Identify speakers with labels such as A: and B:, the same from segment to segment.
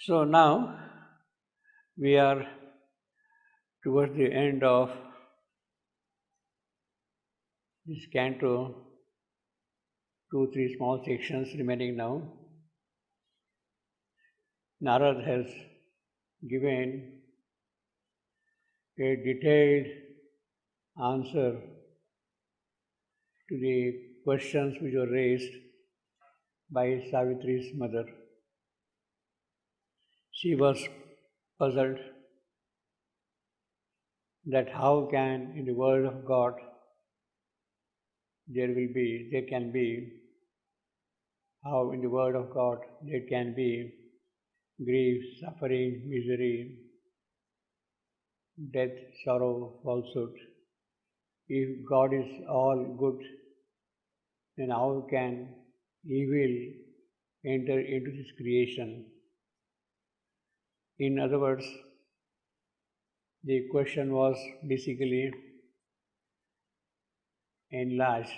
A: So now we are towards the end of this canto, two, three small sections remaining now. Narad has given a detailed answer to the questions which were raised by Savitri's mother. She was puzzled that how can in the world of God there can be, how in the word of God there can be grief, suffering, misery, death, sorrow, falsehood. If God is all good, then how can evil enter into this creation? In other words, the question was basically enlarged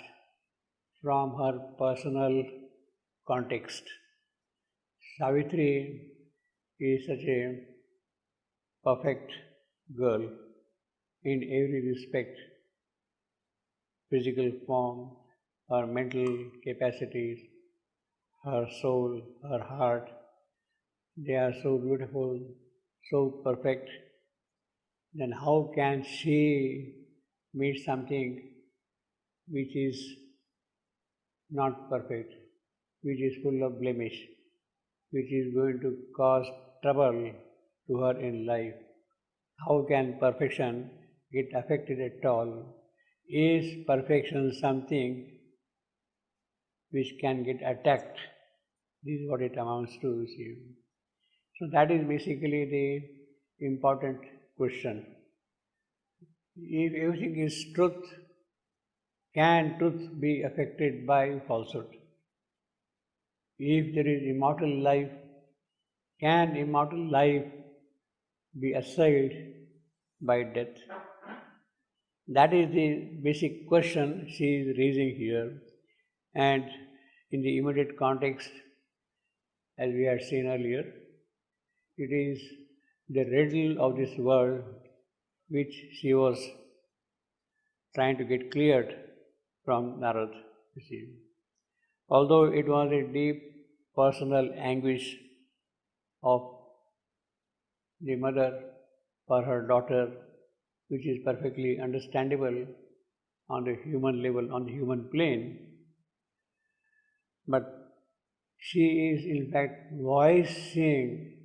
A: from her personal context. Savitri is such a perfect girl in every respect, physical form, her mental capacities, her soul, her heart. They are so beautiful, so perfect. Then how can she meet something which is not perfect, which is full of blemish, which is going to cause trouble to her in life? How can perfection get affected at all? Is perfection something which can get attacked? This is what it amounts to, you see. So that is basically the important question. If everything is truth, can truth be affected by falsehood? If there is immortal life, can immortal life be assailed by death? That is the basic question she is raising here. And in the immediate context, as we had seen earlier, it is the riddle of this world which she was trying to get cleared from Narad, you see. Although it was a deep personal anguish of the mother for her daughter, which is perfectly understandable on the human level, on the human plane, but she is in fact voicing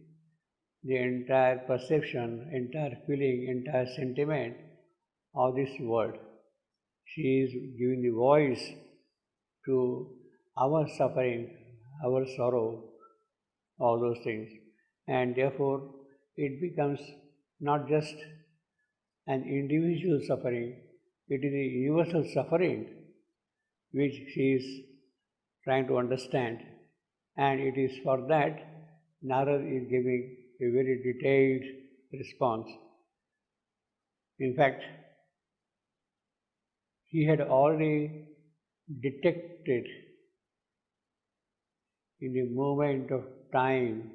A: the entire perception, entire feeling, entire sentiment of this world. She is giving the voice to our suffering, our sorrow, all those things. And therefore, it becomes not just an individual suffering, it is a universal suffering which she is trying to understand. And it is for that Narad is giving a very detailed response. In fact, he had already detected in the moment of time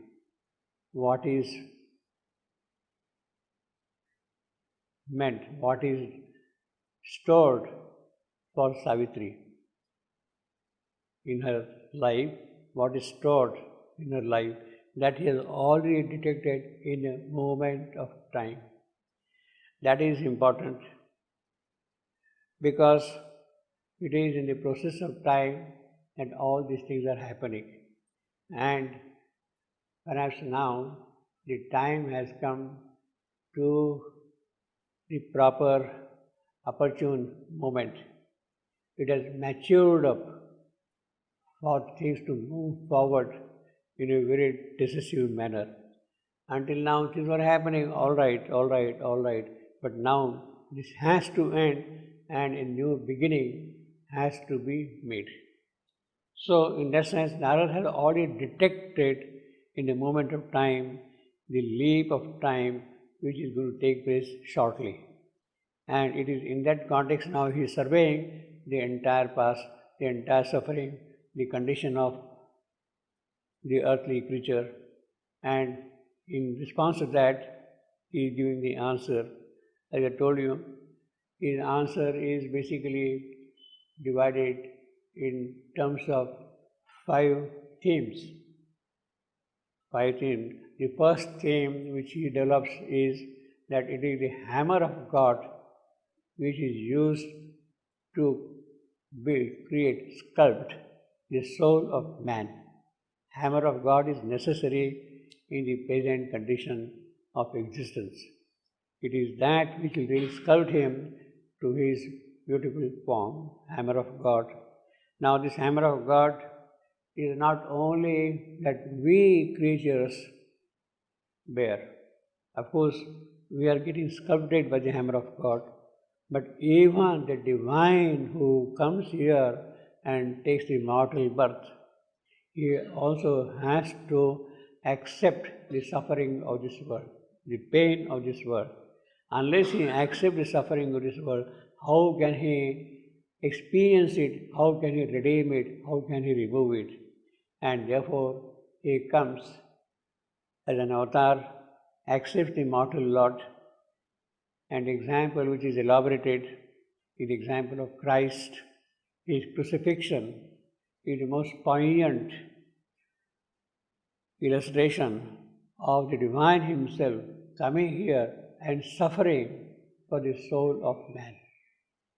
A: what is meant, what is stored for Savitri in her life, what is stored in her life, that he has already detected in a moment of time. That is important because it is in the process of time that all these things are happening. And perhaps now the time has come to the proper opportune moment. It has matured up for things to move forward in a very decisive manner. Until now things were happening, all right, but now this has to end and a new beginning has to be made. So in that sense, Narad has already detected in a moment of time the leap of time which is going to take place shortly. And it is in that context now he is surveying the entire past, the entire suffering, the condition of the earthly creature, and In response to that, he is giving the answer. As I told you, his answer is basically divided in terms of five themes. Five themes. The first theme which he develops is that it is the hammer of God which is used to build, create, sculpt the soul of man. Hammer of God is necessary in the present condition of existence. It is that which will really sculpt him to his beautiful form, hammer of God. Now this hammer of God is not only that we creatures bear. Of course, we are getting sculpted by the hammer of God, but even the divine who comes here and takes the mortal birth, he also has to accept the suffering of this world, the pain of this world. Unless he accepts the suffering of this world, how can he experience it? How can he redeem it? How can he remove it? And therefore, he comes as an avatar, accepts the mortal lot. And the example which is elaborated is the example of Christ. His crucifixion is the most poignant illustration of the divine himself coming here and suffering for the soul of man.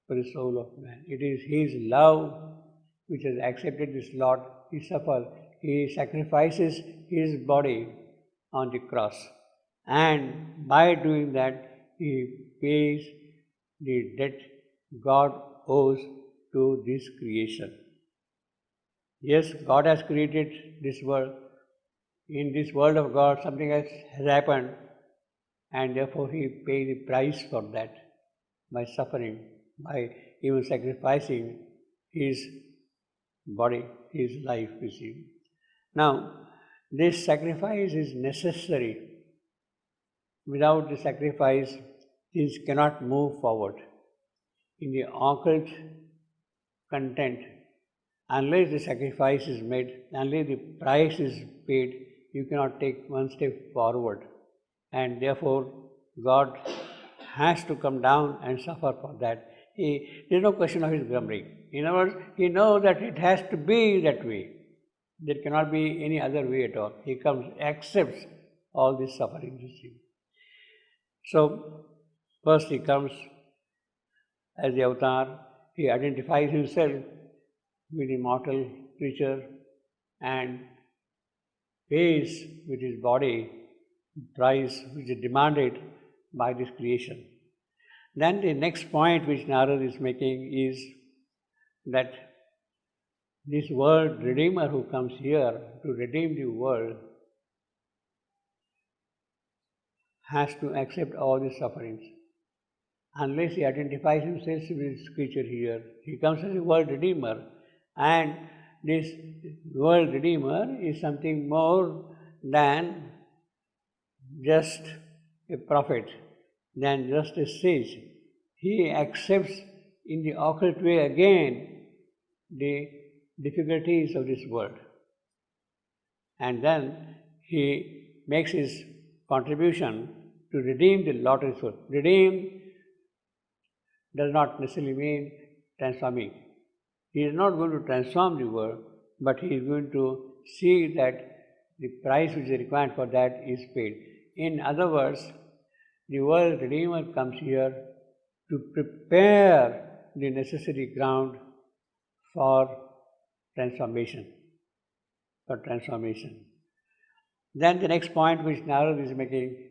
A: For the soul of man. It is his love which has accepted this lot. He suffers. He sacrifices his body on the cross. And by doing that, he pays the debt God owes to this creation. Yes, God has created this world. In this world of God, something else has happened, and therefore he paid the price for that by suffering, by even sacrificing his body, his life, you see. Now, this sacrifice is necessary. Without the sacrifice, things cannot move forward. In the occult content, unless the sacrifice is made, unless the price is paid, you cannot take one step forward. And therefore, God has to come down and suffer for that. There is no question of his grumbling. In other words, he knows that it has to be that way. There cannot be any other way at all. He comes, accepts all this suffering, you see. So, first he comes as the avatar, he identifies himself with the mortal creature and pays with his body the price which is demanded by this creation. Then the next point which Narada is making is that this world redeemer who comes here to redeem the world has to accept all the sufferings. Unless he identifies himself with this creature here, he comes as a world redeemer. And this world redeemer is something more than just a prophet, than just a sage. He accepts in the occult way again the difficulties of this world. And then he makes his contribution to redeem the lot of this world. Redeem does not necessarily mean transforming. He is not going to transform the world, but he is going to see that the price which is required for that is paid. In other words, the world Redeemer comes here to prepare the necessary ground for transformation. For transformation. Then the next point which Narada is making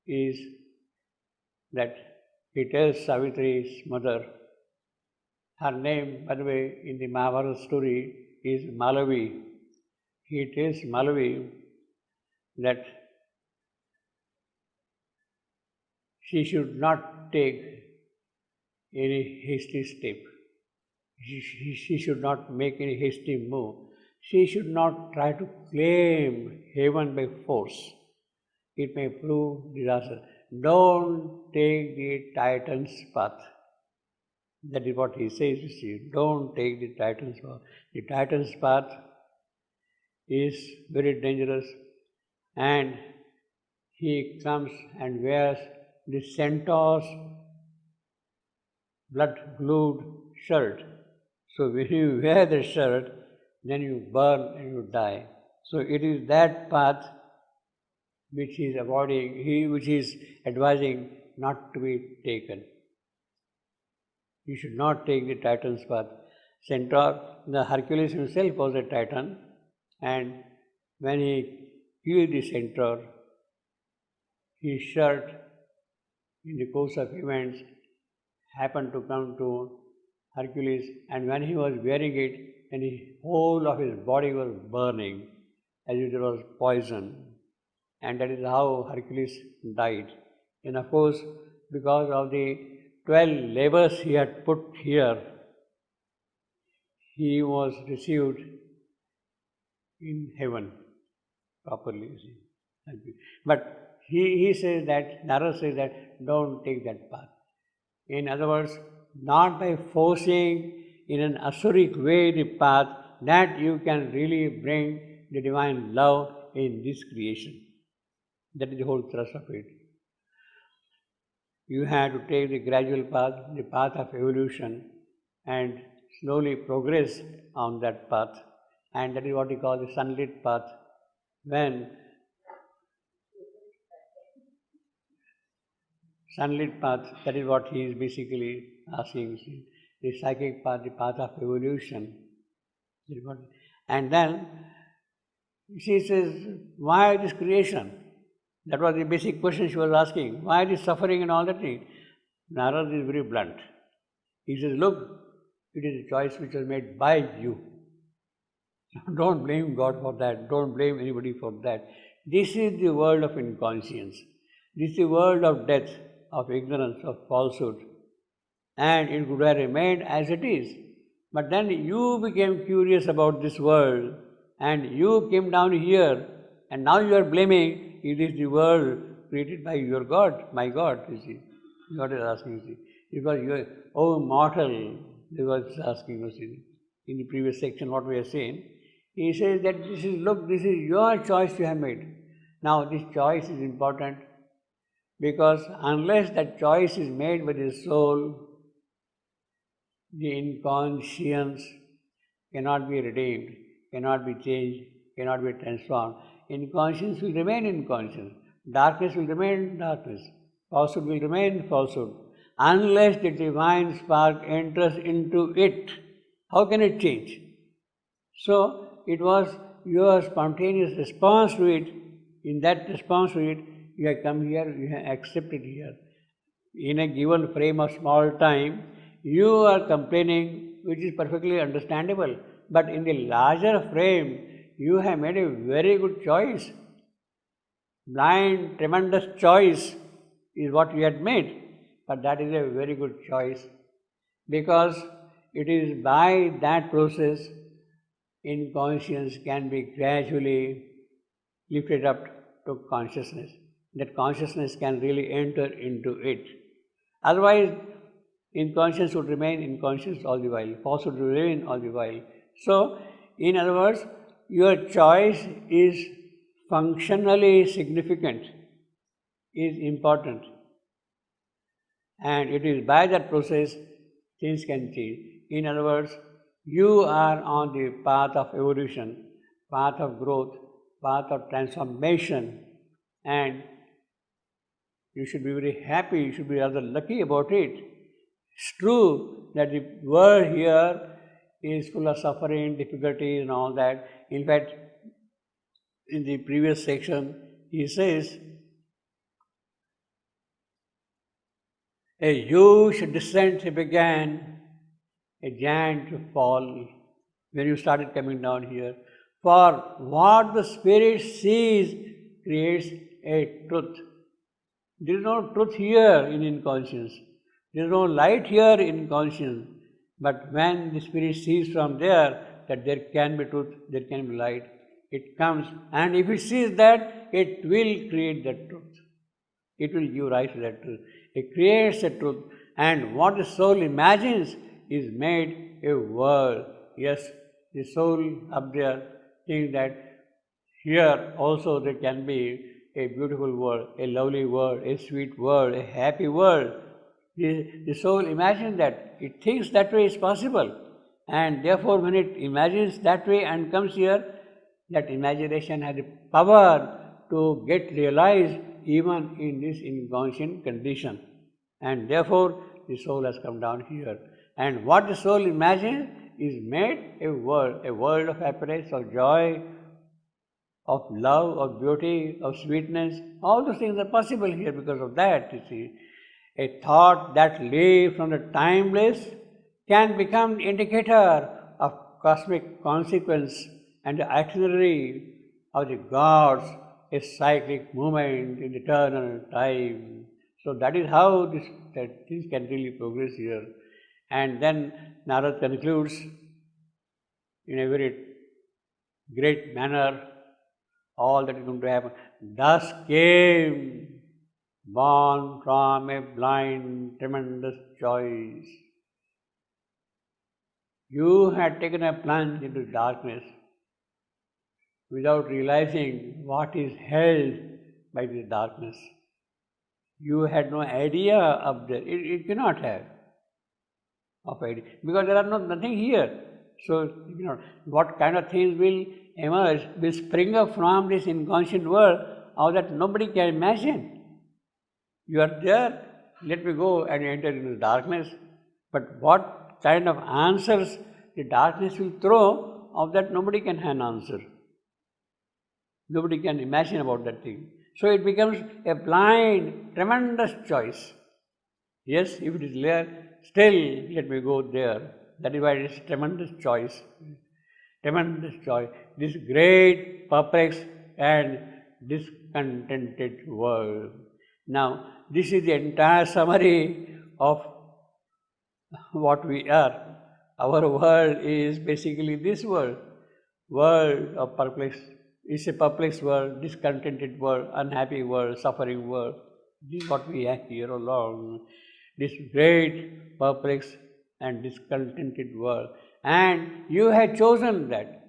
A: is that he tells Savitri's mother, her name, by the way, in the Mahabharata story is Malavi. He tells Malavi that she should not take any hasty step. She should not make any hasty move. She should not try to claim heaven by force. It may prove disaster. Don't take the Titan's path. That is what he says, you see. Don't take the Titan's path. The Titan's path is very dangerous, and he comes and wears the centaur's blood-glued shirt. So when you wear the shirt, then you burn and you die. So it is that path which he is avoiding, which he is advising not to be taken. You should not take the Titan's path. Centaur, the Hercules himself was a Titan, and when he killed the centaur, his shirt, in the course of events, happened to come to Hercules, and when he was wearing it, and the whole of his body was burning, as if there was poison, and that is how Hercules died. And of course, because of the 12 labors he had put here, he was received in heaven properly, you see. But he says that, Narada says that, don't take that path. In other words, not by forcing in an asuric way the path, that you can really bring the divine love in this creation. That is the whole thrust of it. You have to take the gradual path, the path of evolution, and slowly progress on that path. And that is what we call the sunlit path. When sunlit path, that is what he is basically asking. The psychic path, the path of evolution. And then she says, why this creation? That was the basic question she was asking. Why this suffering and all that thing? Narada is very blunt. He says, look, it is a choice which was made by you. Don't blame God for that. Don't blame anybody for that. This is the world of inconscience. This is the world of death, of ignorance, of falsehood. And it would have remained as it is. But then you became curious about this world and you came down here and now you are blaming it is the world created by your God, my God, you see. God is asking, you see. Because you are, oh mortal, he was asking, you see, in the previous section what we are saying. He says that this is your choice you have made. Now this choice is important because unless that choice is made by the soul, the inconscience cannot be redeemed, cannot be changed, cannot be transformed. Inconscience will remain inconscience. Darkness will remain darkness. Falsehood will remain falsehood. Unless the divine spark enters into it, how can it change? So, it was your spontaneous response to it. In that response to it, you have come here, you have accepted here. In a given frame of small time, you are complaining, which is perfectly understandable. But in the larger frame, you have made a very good choice. Blind, tremendous choice is what you had made. But that is a very good choice. Because it is by that process inconscience can be gradually lifted up to consciousness. That consciousness can really enter into it. Otherwise, inconscience would remain inconscious all the while. Falsehood would remain all the while. So, in other words, your choice is functionally significant, is important. And it is by that process things can change. In other words, you are on the path of evolution, path of growth, path of transformation, and you should be very happy, you should be rather lucky about it. It's true that the world here is full of suffering, difficulties and all that. In fact, in the previous section, he says, a huge descent began, a giant to fall when you started coming down here. For what the spirit sees creates a truth. There is no truth here in inconscience. There is no light here in conscience. But when the spirit sees from there that there can be truth, there can be light, it comes. And if it sees that, it will create that truth. It will give rise to that truth. It creates a truth. And what the soul imagines is made a world. Yes, the soul up there thinks that here also there can be a beautiful world, a lovely world, a sweet world, a happy world. The soul imagines that, it thinks that way is possible, and therefore when it imagines that way and comes here, that imagination has the power to get realized even in this inconscient condition. And therefore the soul has come down here. And what the soul imagines is made a world of happiness, of joy, of love, of beauty, of sweetness. All those things are possible here because of that, you see. A thought that lives from the timeless can become the indicator of cosmic consequence and the itinerary of the gods, a cyclic movement in eternal time. So that is how that things can really progress here. And then Narad concludes in a very great manner all that is going to happen. Thus came, born from a blind, tremendous choice. You had taken a plunge into darkness without realizing what is held by the darkness. You had no idea of that. It cannot have of idea because there are nothing here. So, what kind of things will emerge, will spring up from this inconscient world, all that nobody can imagine. You are there, let me go and enter into the darkness. But what kind of answers the darkness will throw, of that nobody can have an answer. Nobody can imagine about that thing. So it becomes a blind, tremendous choice. Yes, if it is there, still let me go there. That is why it is tremendous choice. Tremendous joy. This great, perplexed and discontented world. Now, this is the entire summary of what we are. Our world is basically this world. World of perplexed. It's a perplexed world, discontented world, unhappy world, suffering world. This is what we have here along. This great, perplexed and discontented world. And you have chosen that.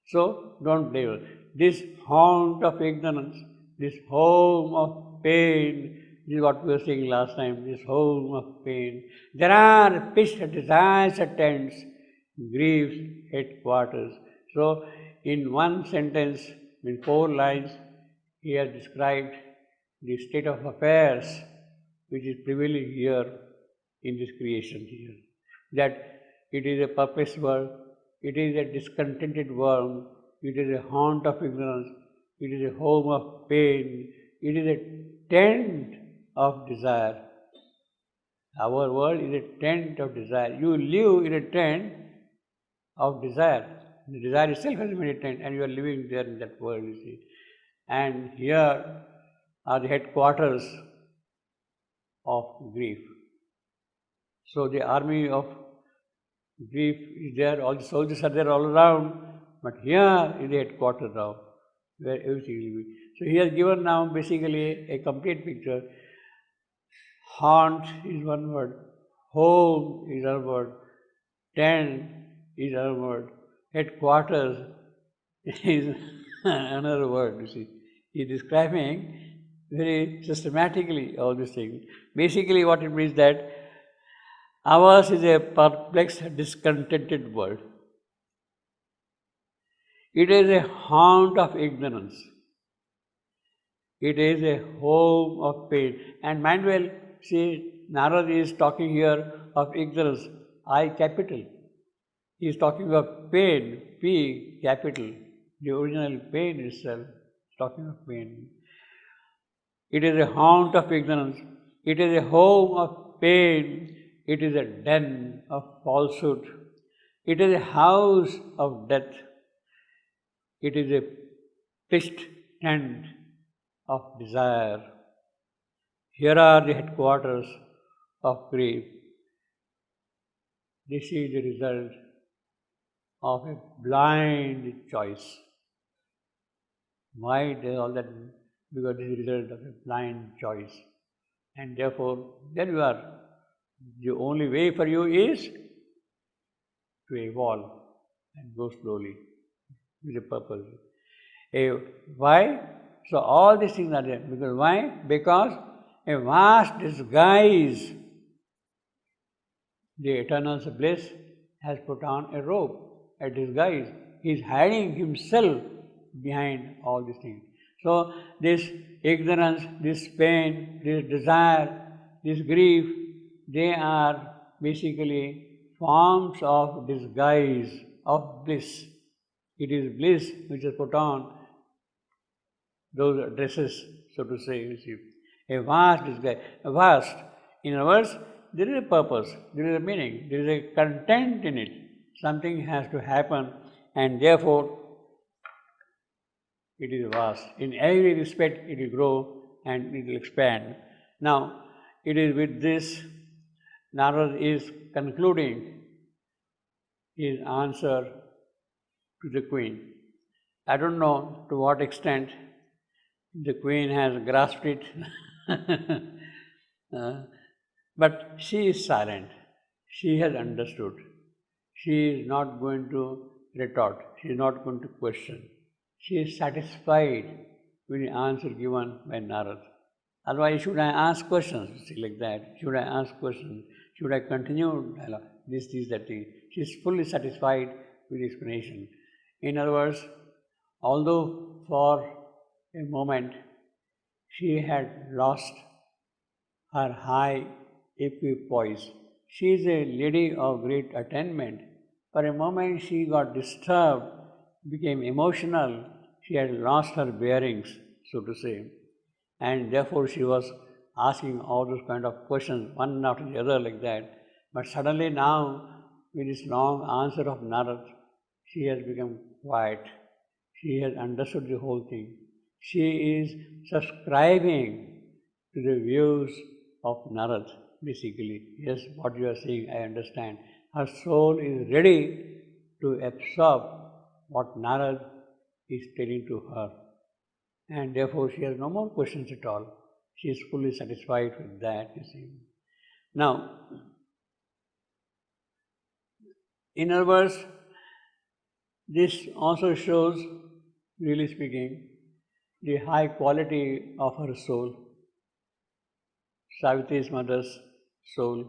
A: So, don't blame. This haunt of ignorance, this home of pain, this is what we were saying last time, this home of pain. There are pitched desires at tents, grief's headquarters. So, in one sentence, in 4 lines, he has described the state of affairs which is prevailing here in this creation here. That it is a perplexed world, it is a discontented world, it is a haunt of ignorance, it is a home of pain, it is a tent of desire. Our world is a tent of desire. You live in a tent of desire. The desire itself has been a tent, and you are living there in that world, you see. And here are the headquarters of grief. So the army of grief is there, all the soldiers are there all around, but here is the headquarters now, where everything will be. So he has given now basically a complete picture. Haunt is one word, home is another word, tent is another word, headquarters is another word, you see. He is describing very systematically all these things. Basically what it means that ours is a perplexed, discontented world. It is a haunt of ignorance. It is a home of pain. And mind well, see, Narad is talking here of ignorance, I capital. He is talking of pain, P capital. The original pain itself is talking of pain. It is a haunt of ignorance. It is a home of pain. It is a den of falsehood. It is a house of death. It is a pitched tent of desire. Here are the headquarters of grief. This is the result of a blind choice. Why does all that? Because this is the result of a blind choice. And therefore, there you are. The only way for you is to evolve and go slowly with a purpose. A why? So all these things are there. Because why? Because a vast disguise, the eternal bliss, has put on a robe, a disguise. He is hiding himself behind all these things. So this ignorance, this pain, this desire, this grief, they are basically forms of disguise of bliss. It is bliss which is put on those dresses, so to say, you see. A vast disguise, a vast. In other words, there is a purpose, there is a meaning, there is a content in it. Something has to happen, and therefore it is vast. In every respect, it will grow and it will expand. Now, it is with this Narad is concluding his answer to the queen. I don't know to what extent the queen has grasped it, but she is silent. She has understood. She is not going to retort. She is not going to question. She is satisfied with the answer given by Narad. Otherwise, should I ask questions? See, like that. Should I ask questions? Should I continue dialogue? This, that thing. She is fully satisfied with the explanation. In other words, although for a moment she had lost her high equipoise, she is a lady of great attainment. For a moment she got disturbed, became emotional, she had lost her bearings, so to say, and therefore she was asking all those kind of questions, one after the other like that. But suddenly now, with this long answer of Narad, she has become quiet. She has understood the whole thing. She is subscribing to the views of Narad, basically. Yes, what you are saying, I understand. Her soul is ready to absorb what Narad is telling to her. And therefore she has no more questions at all. She is fully satisfied with that, you see. Now, in other words, this also shows, really speaking, the high quality of her soul, Savitri's mother's soul,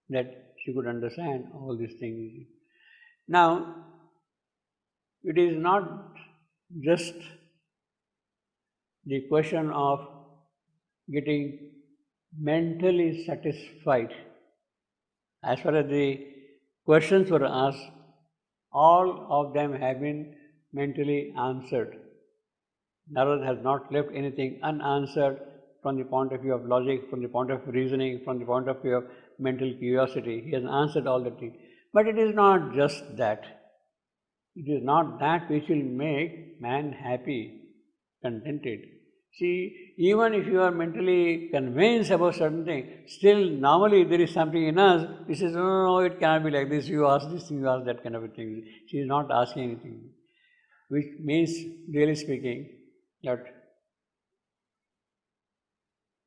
A: that she could understand all these things. Now, it is not just the question of getting mentally satisfied. As far as the questions were asked, all of them have been mentally answered. Narad has not left anything unanswered from the point of view of logic, from the point of reasoning, from the point of view of mental curiosity. He has answered all the things. But it is not just that. It is not that which will make man happy, contented. See, even if you are mentally convinced about certain thing, still normally there is something in us which says, no, it cannot be like this, you ask this thing, you ask that kind of a thing. She is not asking anything. Which means, really speaking, that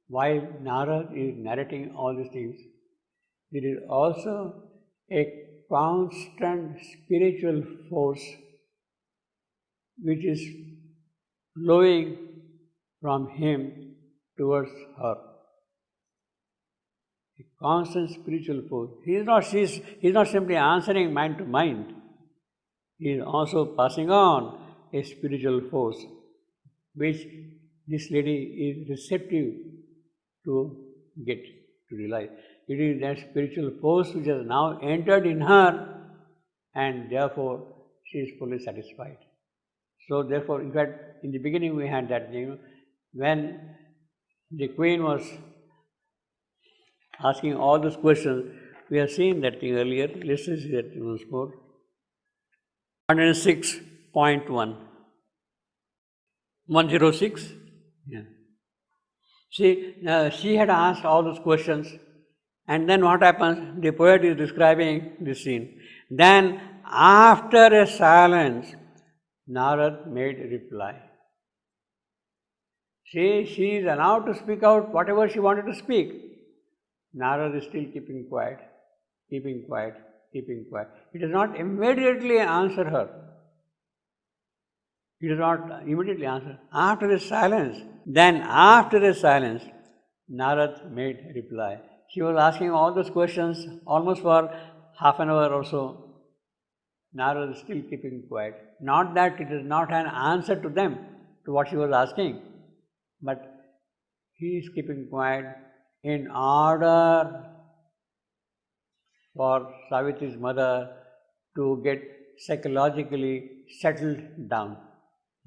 A: while Narad is narrating all these things, there is also a constant spiritual force which is flowing from him towards her. A constant spiritual force. He is not simply answering mind to mind. He is also passing on a spiritual force which this lady is receptive to get, to realize. It is that spiritual force which has now entered in her, and therefore she is fully satisfied. So therefore, in fact, in the beginning we had that thing, when the queen was asking all those questions, we have seen that thing earlier. Let's see that once more. 106.1. 106? Yeah. See, she had asked all those questions, and then what happens? The poet is describing this scene. Then, after a silence, Narad made a reply. See, she is allowed to speak out whatever she wanted to speak. Narad is still keeping quiet, keeping quiet, keeping quiet. He does not immediately answer her. He does not immediately answer. After a silence, then after a silence, Narad made a reply. She was asking all those questions almost for half an hour or so. Narad is still keeping quiet. Not that it is not an answer to them, to what she was asking, but he is keeping quiet in order for Savitri's mother to get psychologically settled down.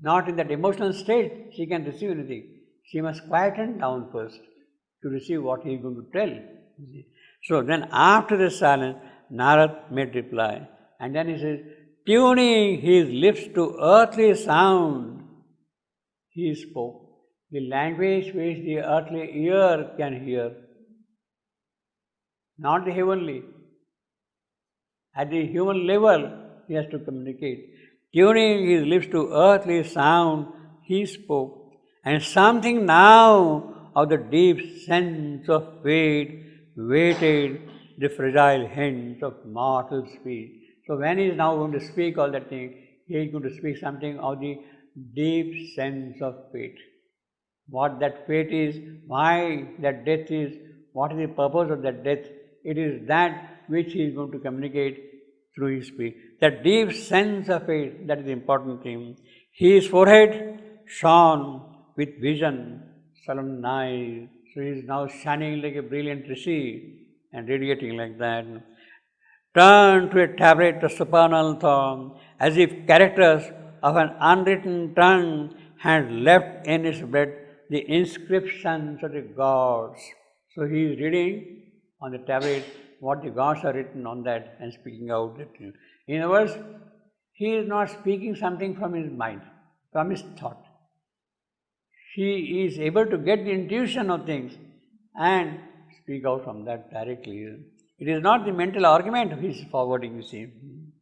A: Not in that emotional state she can receive anything. She must quieten down first to receive what he is going to tell. So then after the silence, Narad made reply. And then he says, tuning his lips to earthly sound, he spoke. The language which the earthly ear can hear, not the heavenly. At the human level, he has to communicate. Tuning his lips to earthly sound, he spoke. And something now of the deep sense of fate waited the fragile hints of mortal speech. So when he is now going to speak all that thing, he is going to speak something of the deep sense of fate. What that fate is, why that death is, what is the purpose of that death, it is that which he is going to communicate through his speech. That deep sense of fate, that is the important thing. His forehead shone with vision, solemnized. So he is now shining like a brilliant rishi and radiating like that. Turned to a tablet of supernal thought, as if characters of an unwritten tongue had left in its breath the inscriptions of the gods. So he is reading on the tablet what the gods are written on that and speaking out. In other words, he is not speaking something from his mind, from his thought. He is able to get the intuition of things and speak out from that directly. It is not the mental argument he is forwarding, you see.